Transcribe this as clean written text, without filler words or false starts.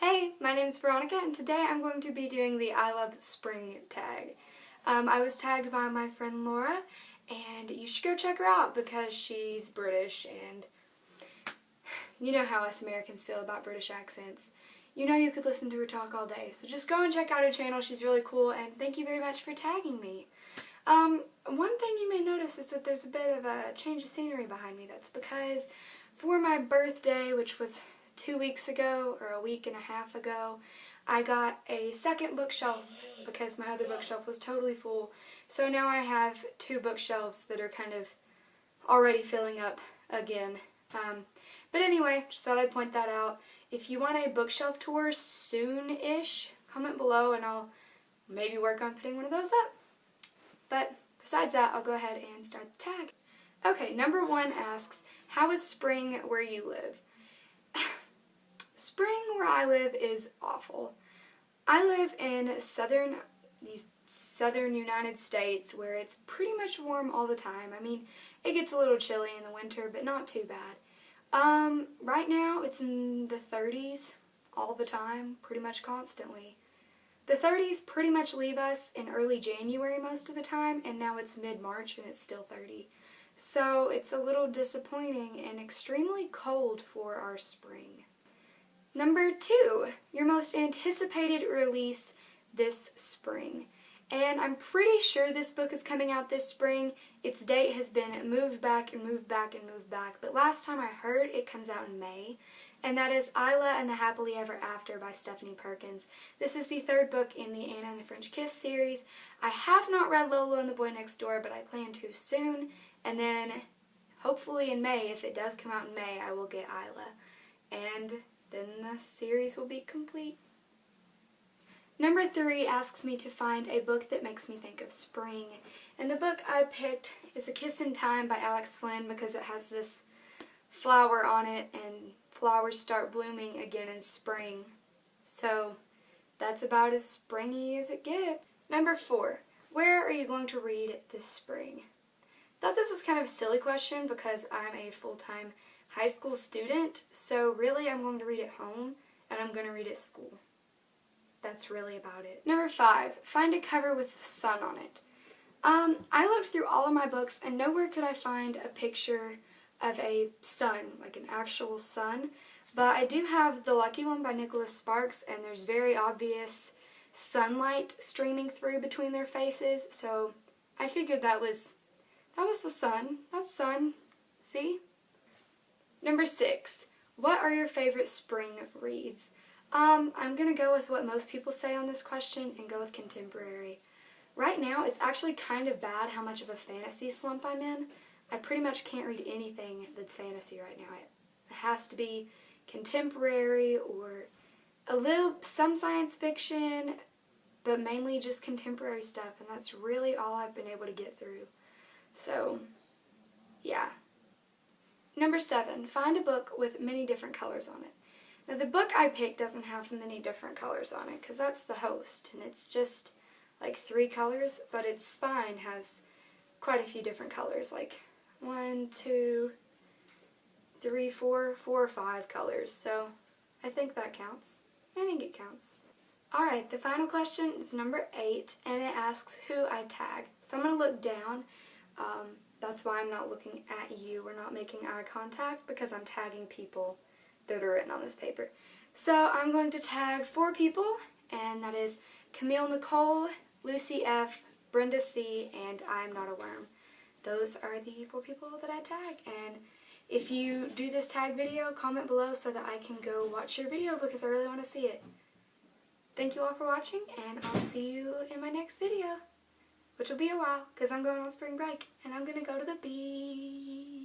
Hey, my name is Veronica and today I'm going to be doing the I Love Spring tag. I was tagged by my friend Laura and you should go check her out because she's British and you know how us Americans feel about British accents. You know you could listen to her talk all day, so just go and check out her channel. She's really cool and thank you very much for tagging me. One thing you may notice is that there's a bit of a change of scenery behind me. That's because for my birthday, which was 2 weeks ago or a week and a half ago, I got a second bookshelf because my other bookshelf was totally full. So now I have 2 bookshelves that are kind of already filling up again. But anyway, just thought I'd point that out. If you want a bookshelf tour soon-ish, comment below and I'll maybe work on putting one of those up. But besides that, I'll go ahead and start the tag. Okay, number 1 asks, how is spring where you live? Spring where I live is awful. I live in the southern United States where it's pretty much warm all the time. I mean, it gets a little chilly in the winter, but not too bad. Right now it's in the 30s all the time, pretty much constantly. The 30s pretty much leave us in early January most of the time, and now it's mid-March and it's still 30. So it's a little disappointing and extremely cold for our spring. Number 2, your most anticipated release this spring. And I'm pretty sure this book is coming out this spring. Its date has been moved back and moved back and moved back, but last time I heard it comes out in May. And that is Isla and the Happily Ever After by Stephanie Perkins. This is the 3rd book in the Anna and the French Kiss series. I have not read Lola and the Boy Next Door, but I plan to soon. And then, hopefully in May, if it does come out in May, I will get Isla. And then the series will be complete. Number 3 asks me to find a book that makes me think of spring. And the book I picked is A Kiss in Time by Alex Flynn because it has this flower on it and flowers start blooming again in spring. So that's about as springy as it gets. Number 4, where are you going to read this spring? I thought this was kind of a silly question because I'm a full-time high school student, so really I'm going to read at home and I'm going to read at school. That's really about it. Number 5, find a cover with the sun on it. I looked through all of my books and nowhere could I find a picture of a sun, like an actual sun, but I do have The Lucky One by Nicholas Sparks and there's very obvious sunlight streaming through between their faces, so I figured that was the sun. That's sun. See? Number 6, what are your favorite spring reads? I'm going to go with what most people say on this question and go with contemporary. Right now, it's actually kind of bad how much of a fantasy slump I'm in. I pretty much can't read anything that's fantasy right now. It has to be contemporary or some science fiction, but mainly just contemporary stuff, and that's really all I've been able to get through. So, yeah. Number 7, find a book with many different colors on it. Now the book I picked doesn't have many different colors on it because that's the host and it's just like 3 colors, but its spine has quite a few different colors, like 1, 2, 3, 4 or 5 colors, so I think that counts. I think it counts. Alright, the final question is number 8 and it asks who I tag. So I'm going to look down. That's why I'm not looking at you. We're not making eye contact because I'm tagging people that are written on this paper. So I'm going to tag 4 people, and that is Camille Nicole, Lucy F, Brenda C, and I'm Not a Worm. Those are the 4 people that I tag, and if you do this tag video, comment below so that I can go watch your video because I really want to see it. Thank you all for watching, and I'll see you in my next video, which will be a while because I'm going on spring break, and I'm going to go to the beach.